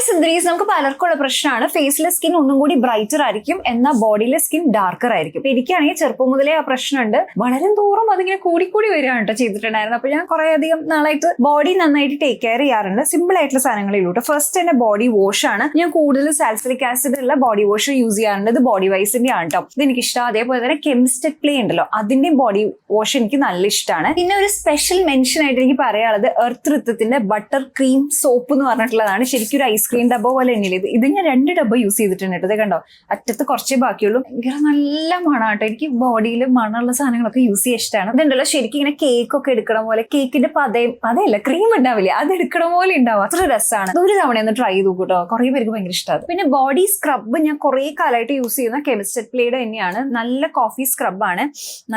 സുന്ദരീസ്, നമുക്ക് പലർക്കുള്ള പ്രശ്നമാണ് ഫേസിലെ സ്കിൻ ഒന്നും കൂടി ബ്രൈറ്റർ ആയിരിക്കും, എന്നാൽ ബോഡിയിലെ സ്കിൻ ഡാർക്കർ ആയിരിക്കും. എനിക്കാണെങ്കിൽ ചെറുപ്പം മുതലേ ആ പ്രശ്നമുണ്ട്. വളരും തോറും അതിങ്ങനെ കൂടിക്കൂടി വരികയാണ് കേട്ടോ ചെയ്തിട്ടുണ്ടായിരുന്നു. അപ്പൊ ഞാൻ കുറെ അധികം നാളായിട്ട് ബോഡി നന്നായിട്ട് ടേക്ക് കെയർ ചെയ്യാറുണ്ട്. സിമ്പിൾ ആയിട്ടുള്ള സാധനങ്ങളിലൂടെ ഫസ്റ്റ് എന്റെ ബോഡി വാഷ് ആണ്. ഞാൻ കൂടുതൽ സാൽസിലിക് ആസിഡ് ഉള്ള ബോഡി വാഷ് യൂസ് ചെയ്യാറുണ്ട്. ഇത് ബോഡി വൈസിന്റെ ആണ് കേട്ടോ. ഇത് എനിക്ക് ഇഷ്ടം. അതേപോലെ തന്നെ കെമിസ്റ്റഡ് പ്ലേ ഉണ്ടല്ലോ, അതിന്റെയും ബോഡി വാഷ് എനിക്ക് നല്ല ഇഷ്ടമാണ്. പിന്നെ ഒരു സ്പെഷ്യൽ മെൻഷൻ ആയിട്ട് എനിക്ക് പറയാനുള്ളത് എർത്ത് ഋത്തത്തിന്റെ ബട്ടർ ക്രീം സോപ്പ് എന്ന് പറഞ്ഞിട്ടുള്ളതാണ്. ശരിക്കും ഒരു ഐസ്ക്രീം ഡബ്ബ പോലെ തന്നെയില്ല ഇത് ഞാൻ 2 ഡബ്ബ യൂസ് ചെയ്തിട്ടുണ്ട്. ഇത് കണ്ടോ, അറ്റത്ത് കുറച്ചേ ബാക്കിയുള്ളൂ. ഭയങ്കര നല്ല മണം കേട്ടോ. എനിക്ക് ബോഡിയിൽ മണമുള്ള സാധനങ്ങളൊക്കെ യൂസ് ചെയ്യാൻ ഇഷ്ടമാണ്. ഇതുണ്ടല്ലോ ശരിക്കും ഇങ്ങനെ കേക്ക് ഒക്കെ എടുക്കണ പോലെ, കേക്കിന്റെ പതയല്ല ക്രീം ഉണ്ടാവില്ലേ, അത് എടുക്കണ പോലെ ഉണ്ടാവും. അത്ര രസമാണ്. ഒരു തവണ ഒന്ന് ട്രൈ ചെയ്തു കേട്ടോ. കുറെ പേർക്ക് ഭയങ്കര ഇഷ്ടമാണ്. പിന്നെ ബോഡി സ്ക്രബ് ഞാൻ കുറെ കാലമായിട്ട് യൂസ് ചെയ്യുന്ന കെമിസ്റ്റഡ് പ്ലേയുടെ തന്നെയാണ്. നല്ല കോഫി സ്ക്രബാണ്,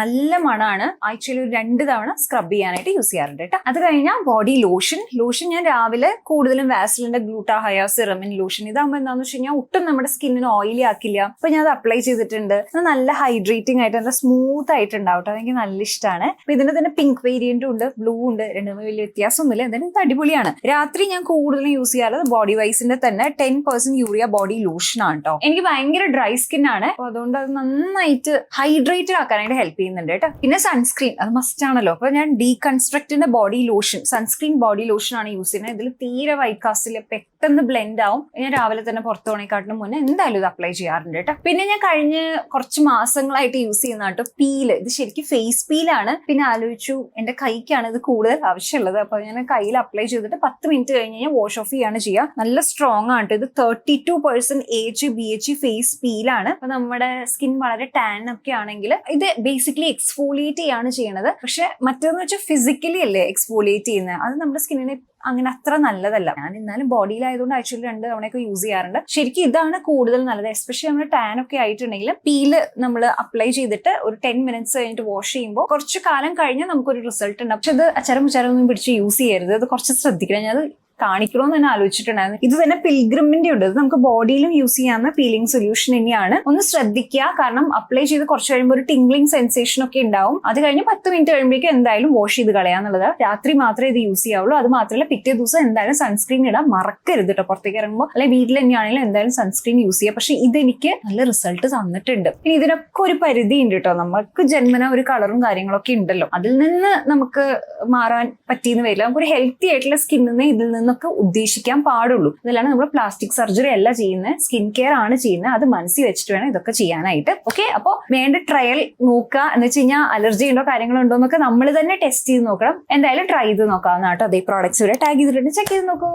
നല്ല മണമാണ്. ആഴ്ചയിൽ ഒരു 2 തവണ സ്ക്രബ് ചെയ്യാനായിട്ട് യൂസ് ചെയ്യാറുണ്ട് കേട്ടോ. അത് കഴിഞ്ഞാൽ ബോഡി ലോഷൻ ഞാൻ രാവിലെ കൂടുതലും വാസലിന്റെ ഗ്ലൂട്ടാഹയ സിറമിൻ ലോഷൻ. ഇതാകുമ്പോൾ എന്താണെന്ന് വെച്ച് കഴിഞ്ഞാൽ ഒട്ടും നമ്മുടെ സ്കിന്നിന് ഓയിലി ആക്കില്ല. അപ്പൊ ഞാൻ അത് അപ്ലൈ ചെയ്തിട്ടുണ്ട്. നല്ല ഹൈഡ്രേറ്റിംഗ് ആയിട്ട് നല്ല സ്മൂത്ത് ആയിട്ടുണ്ടാവും. അതെനിക്ക് നല്ല ഇഷ്ടമാണ്. അപ്പൊ ഇതിന്റെ തന്നെ പിങ്ക് വേരിയന്റും ഉണ്ട്, ബ്ലൂ ഉണ്ട്. രണ്ടും വലിയ വ്യത്യാസമൊന്നുമില്ല. എന്തായാലും ഇത് അടിപൊളിയാണ്. രാത്രി ഞാൻ കൂടുതലും യൂസ് ചെയ്യാറുള്ളത് ബോഡി വൈസിന്റെ തന്നെ 10% യൂറിയ ബോഡി ലോഷൻ ആണ് കേട്ടോ. എനിക്ക് ഭയങ്കര ഡ്രൈ സ്കിൻ ആണ്. അപ്പൊ അതുകൊണ്ട് അത് നന്നായിട്ട് ഹൈഡ്രേറ്റഡ് ആക്കാനായിട്ട് ഹെൽപ്പ് ചെയ്യുന്നുണ്ട് കേട്ടോ. പിന്നെ സൺസ്ക്രീൻ അത് മസ്റ്റ് ആണല്ലോ. അപ്പൊ ഞാൻ ഡീകൺസ്ട്രക്റ്റിന്റെ body lotion, sunscreen body lotion ആണ് യൂസ് ചെയ്യുന്നത്. ഇതിൽ തീരെ വൈറ്റ് കാസ്റ്റില് പെട്ടെന്ന് ബ്ലെൻഡ് ആവും. ഞാൻ രാവിലെ തന്നെ പുറത്തു പോണേക്കാട്ടിനും മുന്നേ എന്തായാലും ഇത് അപ്ലൈ ചെയ്യാറുണ്ട് കേട്ടോ. പിന്നെ ഞാൻ കഴിഞ്ഞ കുറച്ച് മാസങ്ങളായിട്ട് യൂസ് ചെയ്യുന്ന കേട്ടോ പീല്. ഇത് ശരിക്കും ഫേസ് പീലാണ്. പിന്നെ ആലോചിച്ചു എന്റെ കൈക്കാണ് ഇത് കൂടുതൽ ആവശ്യമുള്ളത്. അപ്പൊ ഞാൻ കയ്യിൽ അപ്ലൈ ചെയ്തിട്ട് 10 മിനിറ്റ് കഴിഞ്ഞ് കഴിഞ്ഞാൽ വാഷ് ഓഫ് ചെയ്യാണ് ചെയ്യുക. നല്ല സ്ട്രോങ് ആണ്. ഇത് 32% AHA/BHA ഫേസ് പീലാണ്. അപ്പൊ നമ്മുടെ സ്കിൻ വളരെ ടാൻ ഒക്കെ ആണെങ്കിൽ ഇത് ബേസിക്കലി എക്സ്ഫോളിയേറ്റ് ചെയ്യാണ് ചെയ്യണത്. പക്ഷെ മറ്റേന്ന് വെച്ചാൽ ഫിസിക്കലി അല്ലേ എക്സ്ഫോളിയേറ്റ് ചെയ്യുന്നത്. അത് നമ്മുടെ സ്കിന്നിനെ അങ്ങനെ അത്ര നല്ലതല്ല. ഞാൻ എന്നാലും ബോഡിയിലായതുകൊണ്ട് ആക്ച്വലി 2 തവണയൊക്കെ യൂസ് ചെയ്യാറുണ്ട്. ശരിക്കും ഇതാണ് കൂടുതൽ നല്ലത്. എസ്പെഷ്യലി നമ്മൾ ടാൻ ഒക്കെ ആയിട്ടുണ്ടെങ്കിൽ പീല് നമ്മൾ അപ്ലൈ ചെയ്തിട്ട് ഒരു 10 മിനിറ്റ്സ് കഴിഞ്ഞിട്ട് വാഷ് ചെയ്യുമ്പോൾ കുറച്ച് കാലം കഴിഞ്ഞാൽ നമുക്കൊരു റിസൾട്ട് ഉണ്ടാവും. പക്ഷെ ഇത് അച്ചരം പിടിച്ച് യൂസ് ചെയ്യരുത്. ഇത് കുറച്ച് ശ്രദ്ധിക്കണം. ഞാൻ കാണിക്കണമെന്ന് തന്നെ ആലോചിച്ചിട്ടുണ്ടായിരുന്നു. ഇത് തന്നെ പിൽഗ്രിമിന്റെ ഉണ്ട്. ഇത് നമുക്ക് ബോഡിയിലും യൂസ് ചെയ്യാവുന്ന പീലിംഗ് സൊല്യൂഷൻ തന്നെയാണ്. ഒന്ന് ശ്രദ്ധിക്കുക. കാരണം അപ്ലൈ ചെയ്ത് കുറച്ച് കഴിയുമ്പോൾ ഒരു ടിംഗ്ലിംഗ് സെൻസേഷൻ ഒക്കെ ഉണ്ടാവും. അത് കഴിഞ്ഞ് 10 മിനിറ്റ് കഴിയുമ്പോഴേക്കും എന്തായാലും വാഷ് ചെയ്ത് കളയാന്നുള്ളത്. രാത്രി മാത്രമേ ഇത് യൂസ് ചെയ്യാവുള്ളൂ. അത് മാത്രമല്ല പിറ്റേ ദിവസം എന്തായാലും സൺസ്ക്രീൻ ഇടാൻ മറക്കരുത് കേട്ടോ. പുറത്തേക്ക് ഇറങ്ങുമ്പോൾ അല്ലെങ്കിൽ വീട്ടിൽ തന്നെയാണെങ്കിലും എന്തായാലും സൺസ്ക്രീൻ യൂസ് ചെയ്യുക. പക്ഷെ ഇതെനിക്ക് നല്ല റിസൾട്ട് തന്നിട്ടുണ്ട്. പിന്നെ ഇതിനൊക്കെ ഒരു പരിധി ഉണ്ട് കേട്ടോ. നമുക്ക് ജന്മന ഒരു കളറും കാര്യങ്ങളൊക്കെ ഉണ്ടല്ലോ, അതിൽ നിന്ന് നമുക്ക് മാറാൻ പറ്റിയെന്ന് വരില്ല. നമുക്കൊരു ഹെൽത്തി ആയിട്ടുള്ള സ്കിന്നിനെ ഇതിൽ നിന്നൊക്കെ ഉദ്ദേശിക്കാൻ പാടുള്ളൂ. ഇതിലാണ് നമ്മൾ പ്ലാസ്റ്റിക് സർജറി അല്ല ചെയ്യുന്നത്, സ്കിൻ കെയർ ആണ് ചെയ്യുന്നത്. അത് മനസ്സിൽ വെച്ചിട്ട് വേണം ഇതൊക്കെ ചെയ്യാനായിട്ട്. ഓക്കെ, അപ്പോൾ വേണ്ട ട്രയൽ നോക്കുക. എന്ന് വെച്ച് കഴിഞ്ഞാൽ അലർജി ഉണ്ടോ കാര്യങ്ങളോ ഉണ്ടോ എന്നൊക്കെ നമ്മൾ തന്നെ ടെസ്റ്റ് ചെയ്ത് നോക്കണം. എന്തായാലും ട്രൈ ചെയ്ത് നോക്കാവുന്ന കേട്ടോ. അതേ പ്രോഡക്ട്സ് ഇവിടെ ടാഗ് ചെയ്തിട്ടുണ്ട്, ചെക്ക് ചെയ്ത് നോക്കൂ.